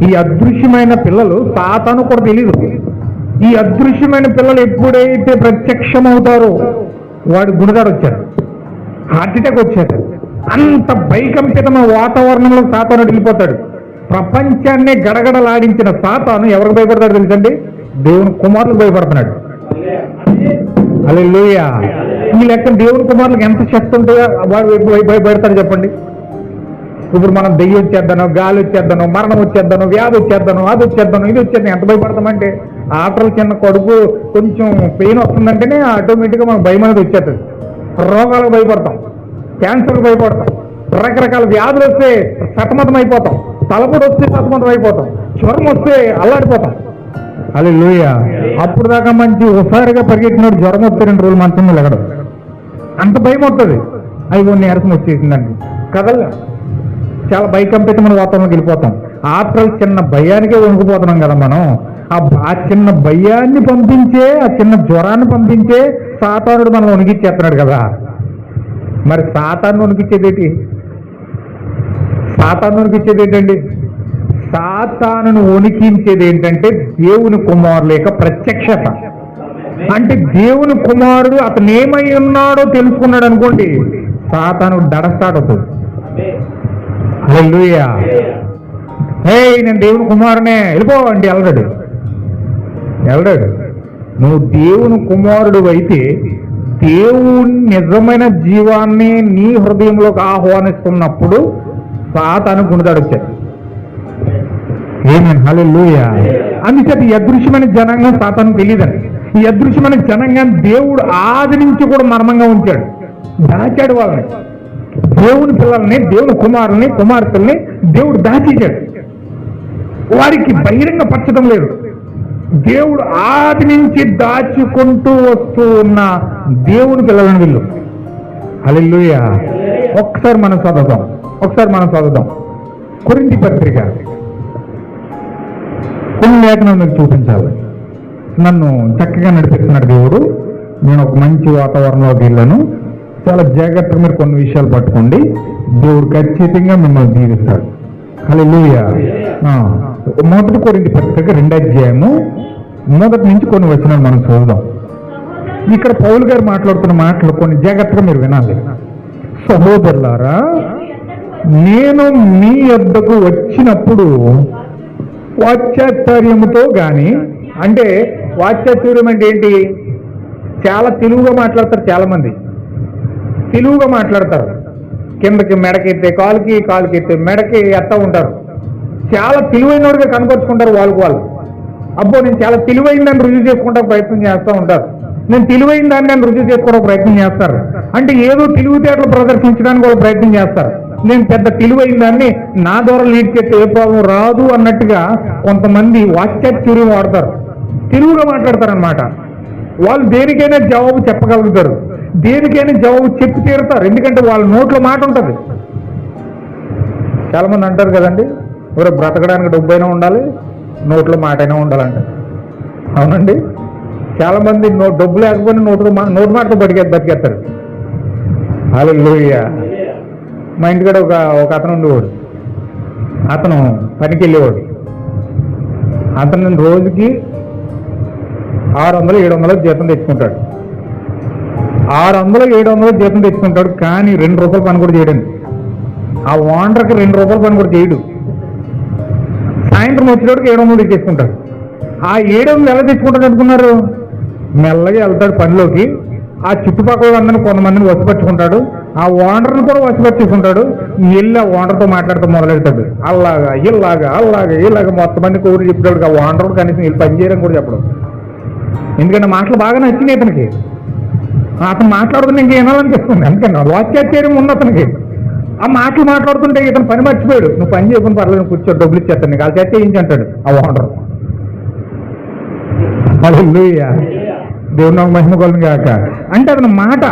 ఈ అదృశ్యమైన పిల్లలు సాతాను కూడా తెలియదు. ఈ అదృశ్యమైన పిల్లలు ఎప్పుడైతే ప్రత్యక్షమవుతారో వాడు గుణగారు వచ్చారు, హార్ట్ అటాక్ వచ్చాడు, అంత భయకంపితమైన వాతావరణంలో సాతాను వెళ్ళిపోతాడు. ప్రపంచాన్ని గడగడలాడించిన సాతాను ఎవరికి భయపడతాడు తెలుసండి? దేవుని కుమారులకు భయపడుతున్నాడు. హల్లెలూయా. ఈ లెక్క దేవుని కుమారులకు ఎంత శక్తి ఉంటుందో వాడు భయపడతాడు చెప్పండి. ఇప్పుడు మనం దెయ్యం వచ్చేద్దాను, గాలి వచ్చేద్దాను, మరణం వచ్చేద్దాను, వ్యాధి వచ్చేద్దాను, అది వచ్చేద్దాను, ఇది వచ్చేద్దాం, ఎంత భయపడతామంటే ఆటలు చిన్న కడుపు కొంచెం పెయిన్ వస్తుందంటేనే ఆటోమేటిక్గా మనకు భయం అనేది వచ్చేస్తుంది. రోగాలకు భయపడతాం, క్యాన్సర్కి భయపడతాం, రకరకాల వ్యాధులు వస్తే సతమతం అయిపోతాం, తలపొడి వస్తే సతమతం అయిపోతాం, జ్వరం వస్తే అల్లాడిపోతాం. హల్లెలూయా. అప్పుడు దాకా మంచి ఒకసారిగా పరిగెట్టినప్పుడు జ్వరం వస్తే 2 రోజులు మంచం మీద లెగడం, అంత భయం వస్తుంది. అవి నీరసం వచ్చేసిందండి కదల్లా, చాలా భయకంపితమైన వాతావరణంకి వెళ్ళిపోతాం. ఆత్రలు చిన్న భయానికే వణుకుపోతున్నాం కదా మనం. ఆ చిన్న భయాన్ని పంపించే, ఆ చిన్న జ్వరాన్ని పంపించే సాతానుడు మనం వణికిచ్చేస్తున్నాడు కదా. మరి సాతాను వణికిచ్చేదేంటి? సాతాను వణికిచ్చేది ఏంటండి? సాతానును వణికించేది ఏంటంటే దేవుని కుమారుల యొక్క ప్రత్యక్షత. అంటే దేవుని కుమారుడు అతను ఏమై ఉన్నాడో తెలుసుకున్నాడు అనుకోండి, సాతాను దడ స్టార్ట్ అవుతుంది. హల్లెలూయా. నేను దేవుని కుమారునే, వెళ్ళిపోవండి. వెళ్ళాడు. నువ్వు దేవుని కుమారుడు అయితే దేవుని నిజమైన జీవాన్ని నీ హృదయంలోకి ఆహ్వానిస్తున్నప్పుడు సాతాను గుణదాడు వచ్చాడు. హల్లెలూయా. అందుచేత ఈ అదృశ్యమైన జనాంగం సాతాను తెలియదండి. ఈ అదృశ్యమైన జనాంగాన్ని దేవుడు ఆది నుంచి కూడా మర్మంగా ఉంచాడు, దాచాడు. వాళ్ళని, దేవుని పిల్లల్ని, దేవుని కుమారుల్ని, కుమార్తెల్ని దేవుడు దాచేశాడు. వారికి బహిరంగ పరచడం లేదు. దేవుడు ఆది నుంచి దాచుకుంటూ వస్తూ ఉన్న దేవుని పిల్లలను వీళ్ళు. హల్లెలూయా. ఒకసారి మనం చదువుదాం కొరింథీ పత్రిక. కొన్ని లేఖనం మీకు చూపించాలి. నన్ను చక్కగా నడిపిస్తున్నాడు దేవుడు. నేను ఒక మంచి వాతావరణంలోకి వెళ్ళాను. చాలా జాగ్రత్తగా మీరు కొన్ని విషయాలు పట్టుకోండి. దేవుడు ఖచ్చితంగా మిమ్మల్ని దీవిస్తాడు. హల్లెలూయా. 1 కొరింథీ పత్రిక 2వ అధ్యాయము 1 నుంచి కొన్ని వచనాలు మనం చూద్దాం. ఇక్కడ పౌలు గారు మాట్లాడుతున్న మాటలు కొన్ని జాగ్రత్తగా మీరు వినాలి. సహోదరులారా, నేను మీ యొద్దకు వచ్చినప్పుడు వాచ్యాచార్యముతో గాని, అంటే వాచ్యాచార్యం అంటే ఏంటి? చాలా తెలుగుగా మాట్లాడతారు, చాలా మంది తెలుగుగా మాట్లాడతారు. కిందకి మెడకెత్తే కాలుకి, కాలుకి ఎత్తే మెడకి ఎత్తా ఉంటారు. చాలా తెలివైన వాడిగా కనపరుచుకుంటారు వాళ్ళు. అబ్బో నేను చాలా తెలివైందని రుజువు చేసుకోవడానికి ప్రయత్నం చేస్తూ ఉంటారు. నేను తెలివైన దాన్ని నేను రుజువు చేసుకోవడానికి ప్రయత్నం చేస్తారు. అంటే ఏదో తెలివితేటలు ప్రదర్శించడానికి వాళ్ళు ప్రయత్నం చేస్తారు. నేను పెద్ద తెలివైన దాన్ని నా ద్వారా లీడ్ చేస్తే ఏ ప్రాబ్లం రాదు అన్నట్టుగా కొంతమంది వాచ్యాచార్యం వాడతారు, తెలుగుగా మాట్లాడతారనమాట. వాళ్ళు దేనికైనా జవాబు చెప్పగలుగుతారు, దేనికైనా జవాబు చెప్పి తీరుతారు. ఎందుకంటే వాళ్ళ నోట్లో మాట ఉంటుంది. చాలా మంది అంటారు కదండి, ఎవరో బ్రతకడానికి డబ్బైనా ఉండాలి, నోట్లో మాట అయినా ఉండాలంట. అవునండి, చాలా మంది డబ్బు లేకపోయినా నోటు మాటతో బతికేస్తారు. హల్లెలూయా. మా ఇంటికాడ ఒక అతను ఉండేవాడు. అతను పనికి వెళ్ళేవాడు. అతను రోజుకి 600-700 జీతం తెచ్చుకుంటాడు. 600-700 జీతం తెచ్చుకుంటాడు. కానీ 2 రూపాయల పని కూడా చేయడండి. ఆ ఓనర్కి 2 రూపాయల పని కూడా చేయడు. సాయంత్రం వచ్చేటోడికి 700 తెచ్చేసుకుంటాడు. ఆ 700 ఎలా తెచ్చుకుంటాడు అనుకున్నారు? మెల్లగా వెళ్తాడు పనిలోకి. ఆ చుట్టుపక్కల అందరినీ కొంతమందిని వసపరుచుకుంటాడు. ఆ ఓనర్ని కూడా వసపరుచుకుంటాడు. వెళ్ళి ఆ ఓనర్తో మాట్లాడుతూ మొదలెడతాడు. ఇలాగా మొత్తం మంది కోరి చెప్పేవాడు. ఆ ఓనర్ కనీసం వీళ్ళు పని చేయడం కూడా చెప్పడం. ఎందుకంటే మాటలు బాగా నచ్చినాయి అతనికి. అతను మాట్లాడుతుంటే ఇంకేం వినాలనిపిస్తుంది. అందుకని వాచ్యాచార్యం ఉంది అతనికి. ఆ మాటలు మాట్లాడుతుంటే ఇతను పని మర్చిపోయాడు. నువ్వు పని చేయకుండా పర్లేదు, కూర్చో, డబ్బులు ఇచ్చేస్తాను నీకు, అది చేస్తే ఏంటంటాడు ఆ ఓనర్. హల్లెలూయా. దేవుని నాకు మహిమ కలుగును గాక. అంటే అతను మాట,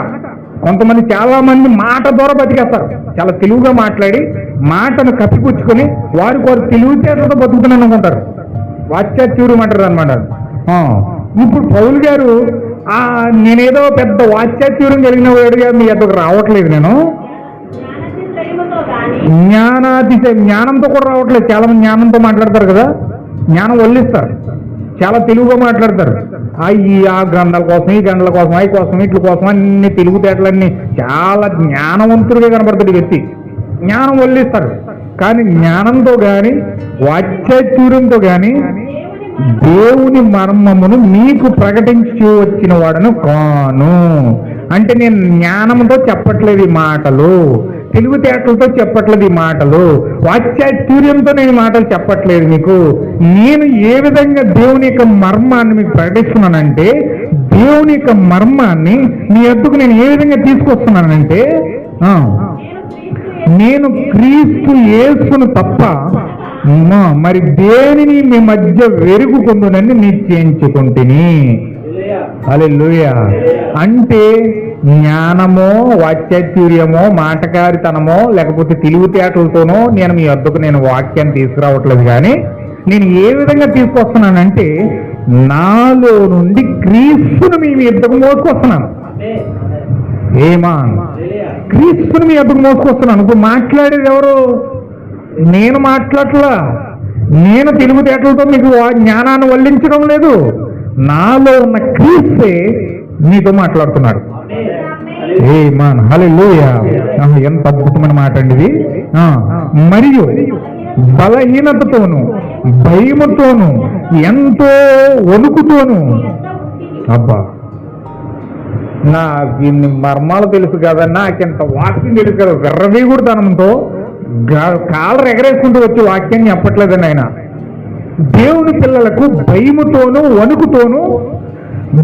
కొంతమంది చాలా మంది మాట ద్వారా బతికేస్తారు. చాలా తెలుగుగా మాట్లాడి మాటను కప్పిపుచ్చుకొని వారు తెలివితేటలతో బతుకుతున్నాను అనుకుంటారు. వాచ్యాచార్యం అంటారు అనమాట. ఇప్పుడు పౌలు గారు నేనేదో పెద్ద వాచ్యాచార్యం కలిగిన వాడుగా మీ ఎద్దకు రావట్లేదు. నేను జ్ఞానంతో కూడా రావట్లేదు. చాలా మంది జ్ఞానంతో మాట్లాడతారు కదా, జ్ఞానం వల్లిస్తారు, చాలా తెలుగుగా మాట్లాడతారు. ఆ గ్రంథాల కోసం, ఈ గ్రంథాల కోసం, అవి కోసం, వీటి కోసం అన్ని తెలుగు తేటలన్నీ చాలా జ్ఞానవంతుడిగా కనబడతాడు వ్యక్తి. జ్ఞానం వల్లిస్తాడు, కానీ జ్ఞానంతో కానీ వాక్చాతుర్యంతో కానీ దేవుని మర్మమును మీకు ప్రకటించి వచ్చిన వాడను కాను. అంటే నేను జ్ఞానంతో చెప్పట్లేదు ఈ మాటలు, తెలివితేటలతో చెప్పట్లేదు ఈ మాటలు, వాక్చాతుర్యంతో నేను మాటలు చెప్పట్లేదు మీకు. నేను ఏ విధంగా దేవుని యొక్క మర్మాన్ని మీకు ప్రకటిస్తున్నానంటే, దేవుని యొక్క మర్మాన్ని మీ వద్దకు నేను ఏ విధంగా తీసుకొస్తున్నానంటే, నేను క్రీస్తు యేసును తప్ప మరి దేనిని మీ మధ్య వెరుగుకుందునని నిశ్చయించుకుంటుని. హల్లెలూయా. అంటే జ్ఞానమో, వాక్చాతుర్యమో, మాటకారితనమో, లేకపోతే తెలివితేటలతోనో నేను మీ వద్దకు నేను వాక్యాన్ని తీసుకురావట్లేదు. కానీ నేను ఏ విధంగా తీసుకొస్తున్నానంటే, నాలో నుండి క్రీస్తును మీ వద్దకు మోసుకొస్తున్నాను. ఏమా క్రీస్తుని మీ వద్దకు మోసుకొస్తున్నాను. ఇప్పుడు మాట్లాడేది ఎవరు? నేను మాట్లాడట్లా. నేను తెలివితేటలతో మీకు జ్ఞానాన్ని వల్లించడం లేదు. నాలో ఉన్న క్రీస్తే మీతో మాట్లాడుతున్నాడు. హల్లెలూయా. ఎంత అద్భుతమైన మాట అండి ఇది. మరియు బలహీనతతోను, భయముతోను, ఎంతో వణుకుతోను, అబ్బా నాకు ఇన్ని మర్మాలు తెలుసు కదా, నాకెంత వాక్యం తెలుసు కదా, విర్రవీగుడుతనంతో కాళ్ళ ఎగరేసుకుంటూ వచ్చి వాక్యాన్ని చెప్పట్లేదండి ఆయన. దేవుని పిల్లలకు భయముతోనూ, వణుకుతోనూ,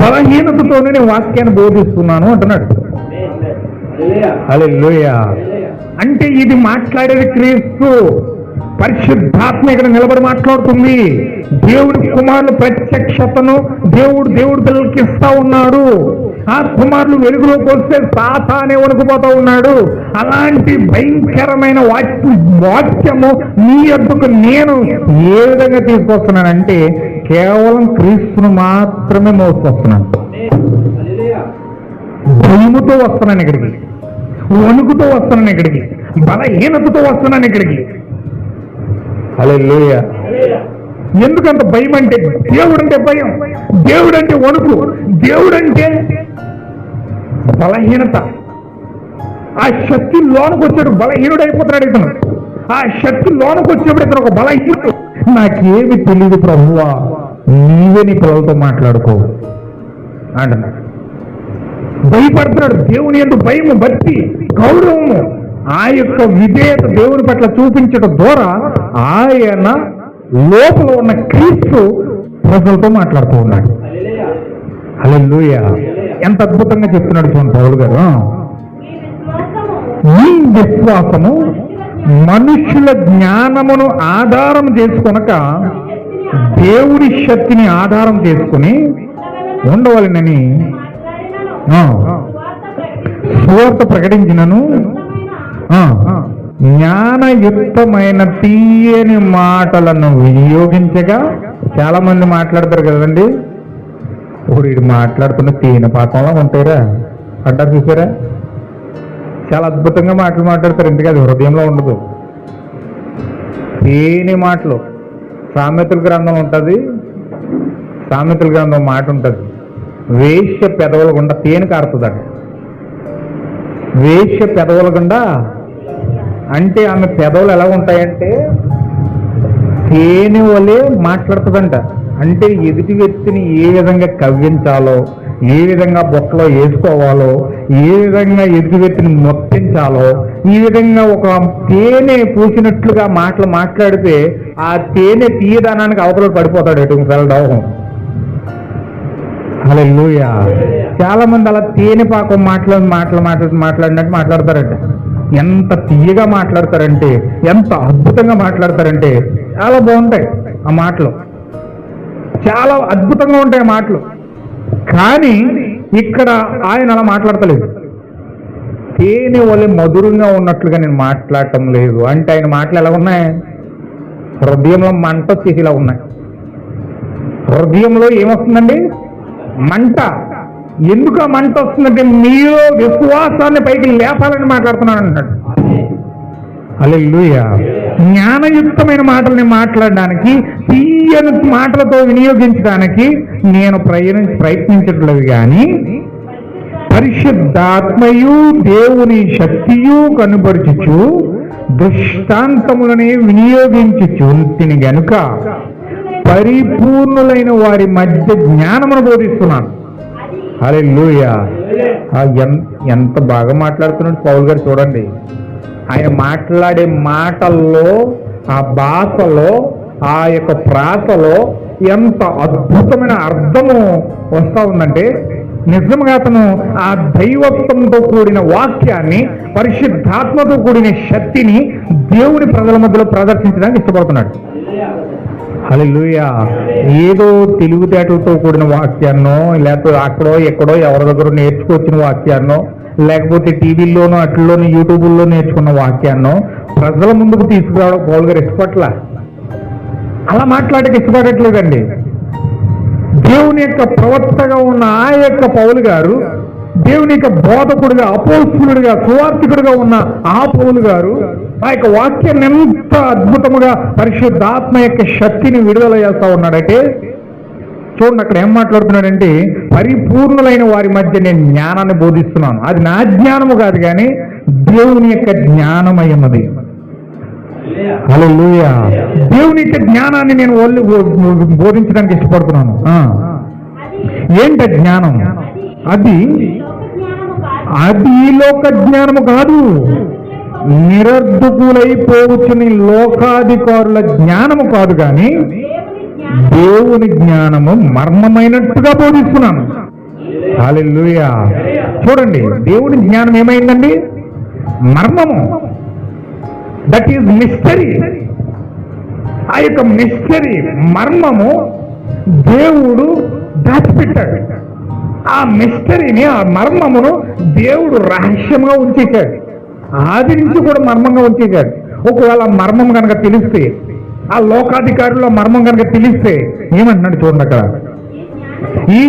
బలహీనతతోనూ నేను వాక్యాన్ని బోధిస్తున్నాను అంటున్నాడు. హల్లెలూయా. అంటే ఇది మాట్లాడేది క్రీస్తు. పరిశుద్ధాత్మ ఇక్కడ నిలబడి మాట్లాడుతుంది. దేవుడి కుమారుల ప్రత్యక్షతను దేవుడు పిల్లలకి ఇస్తా ఉన్నాడు. ఆ కుమారులు వెలుగులోకి వస్తే సాతానే వణుకుపోతా ఉన్నాడు. అలాంటి భయంకరమైన వాక్యము మీ వద్దకు నేను ఏ విధంగా తీసుకొస్తున్నానంటే, కేవలం క్రీస్తును మాత్రమే మోసుకొస్తున్నాను. భయముతో వస్తున్నాను ఇక్కడికి, వణుకుతో వస్తున్నాను ఇక్కడికి, బలహీనతతో వస్తున్నాను ఇక్కడికి. హల్లెలూయా. ఎందుకంత భయం అంటే, దేవుడంటే భయం, దేవుడంటే వణుకు, దేవుడంటే బలహీనత. ఆ శక్తి లోనికి వచ్చాడు, బలహీనుడు అయిపోతున్నాడు ఇతను. ఆ శక్తి లోనికి వచ్చినప్పుడు ఇతను ఒక బలహీనుడు. నాకేమి తెలియదు ప్రభువా, నీవే నీ పిల్లలతో మాట్లాడుకో అంటున్నాడు. భయపడుతున్నాడు. దేవుని యందు భయము, భక్తి, గౌరవము, ఆ యొక్క విధేయత దేవుని పట్ల చూపించడం ద్వారా ఆయన లోపల ఉన్న క్రీస్తు ప్రజలతో మాట్లాడుతూ ఉన్నాడు. హల్లెలూయా. ఎంత అద్భుతంగా చెప్తున్నాడు చూడండి పౌలు గారు. ఈ విశ్వాసము మనుషుల జ్ఞానమును ఆధారం చేసుకొనక దేవుడి శక్తిని ఆధారం చేసుకుని ఉండవలనని సువార్త ప్రకటించినను జ్ఞానయుక్తమైన తీయని మాటలను వినియోగించగా, చాలా మంది మాట్లాడతారు కదండి. ఇప్పుడు ఇది మాట్లాడుతున్న తీయని పాఠంలో ఉంటారా అంటారు, చూసారా? చాలా అద్భుతంగా మాటలు మాట్లాడతారు, ఎందుకు అది హృదయంలో ఉండదు. తేని మాటలు. సామెతల గ్రంథం ఉంటుంది, సామెతల గ్రంథం మాట ఉంటుంది, వేశ్య పెదవుల గుండా తేనె కారుతుందట. వేశ్య పెదవుల గుండా అంటే ఆమె పెదవులు ఎలా ఉంటాయంటే తేనె వలె మాట్లాడుతుందంట. అంటే ఎదుటి వ్యక్తిని ఏ విధంగా కవ్వించాలో, ఏ విధంగా బొక్కలో వేసుకోవాలో, ఏ విధంగా ఎదుటి వ్యక్తిని మొత్తించాలో, ఈ విధంగా ఒక తేనె పూసినట్లుగా మాటలు మాట్లాడితే ఆ తేనె తీయదానానికి అవతల పడిపోతాడు ఎటు వెళ్ళడం. హల్లెలూయా. చాలా మంది అలా తేనె పాకం మాట్లాడినట్టు మాట్లాడతారంట. ఎంత తీయగా మాట్లాడతారంటే, ఎంత అద్భుతంగా మాట్లాడతారంటే, చాలా బాగుంటాయి ఆ మాటలు, చాలా అద్భుతంగా ఉంటాయి ఆ మాటలు. కానీ ఇక్కడ ఆయన అలా మాట్లాడతలేదు. తేనె వలె మధురంగా ఉన్నట్లుగా నేను మాట్లాడటం లేదు అంటే ఆయన మాటలు ఎలా ఉన్నాయి? హృదయంలో మంట వచ్చేసి ఇలా ఉన్నాయి. హృదయంలో ఏమొస్తుందండి? మంట. ఎందుకు ఆ మంట వస్తుందంటే మీలో విశ్వాసాన్ని పైకి లేపాలని మాట్లాడుతున్నాను అంటాడు. హల్లెలూయా. జ్ఞానయుక్తమైన మాటల్ని మాట్లాడడానికి, తీయని మాటలతో వినియోగించడానికి నేను ప్రయత్నించట్లేదు కానీ పరిశుద్ధాత్మయు దేవుని శక్తియు కనుపరుచుచు దృష్టాంతములని వినియోగించుచు తిని గనుక పరిపూర్ణులైన వారి మధ్య జ్ఞానమును బోధిస్తున్నాను. హల్లెలూయా. ఎంత బాగా మాట్లాడుతున్నాడు పౌలు గారు చూడండి. ఆయన మాట్లాడే మాటల్లో, ఆ భాషలో, ఆ యొక్క ప్రాసలో ఎంత అద్భుతమైన అర్థము వస్తూ ఉందంటే నిజంగా అతను ఆ దైవత్వంతో కూడిన వాక్యాన్ని, పరిశుద్ధాత్మతో కూడిన శక్తిని దేవుని ప్రజల మధ్యలో ప్రదర్శించడానికి ఇష్టపడుతున్నాడు. హల్లెలూయా. ఏదో తెలివితేటలతో కూడిన వాక్యాన్నో, లేకపోతే అక్కడో ఎక్కడో ఎవరి దగ్గర నేర్చుకొచ్చిన వాక్యాన్నో, లేకపోతే టీవీల్లోనో అట్లలోనూ యూట్యూబ్లో నేర్చుకున్న వాక్యాన్నో ప్రజల ముందుకు తీసుకురావడం పౌలు గారు ఇష్టపట్ల. అలా మాట్లాడక ఇష్టపడట్లేదండి. దేవుని యొక్క ప్రవక్తగా ఉన్న ఆ యొక్క పౌలు గారు, దేవుని యొక్క బోధకుడిగా, అపోస్తలుడిగా, సువార్థికుడిగా ఉన్న ఆ పౌలు గారు ఆ యొక్క వాక్యాన్ని ఎంత అద్భుతముగా పరిశుద్ధాత్మ యొక్క శక్తిని విడుదల చేస్తా ఉన్నాడంటే చూడండి, అక్కడ ఏం మాట్లాడుతున్నాడంటే పరిపూర్ణులైన వారి మధ్య నేను జ్ఞానాన్ని బోధిస్తున్నాను. అది నా జ్ఞానము కాదు కానీ దేవుని యొక్క జ్ఞానమయ్యన్నది. హల్లెలూయా. దేవుని యొక్క జ్ఞానాన్ని నేను బోధించడానికి ఇష్టపడుతున్నాను. ఏంట జ్ఞానం? అది ఈ లోక జ్ఞానము కాదు, నిరర్ధకులైపోవచ్చుని లోకాధికారుల జ్ఞానము కాదు కానీ దేవుని జ్ఞానము మర్మమైనట్టుగా బోధిస్తున్నాను. హల్లెలూయా. చూడండి, దేవుని జ్ఞానం ఏమైందండి? మర్మము. That is mystery. ఆ యొక్క మిస్టరీ, మర్మము దేవుడు దాచిపెట్టాడు. ఆ మిస్టరీని, ఆ మర్మమును దేవుడు రహస్యంగా ఉంచేశాడు. ఆది నుంచి కూడా మర్మంగా ఉంచేశాడు. ఒకవేళ మర్మం కనుక తెలిస్తే, ఆ లోకాధికారుల మర్మం కనుక తెలిస్తే ఏమంటున్నాడు చూడండి అక్కడ. ఈ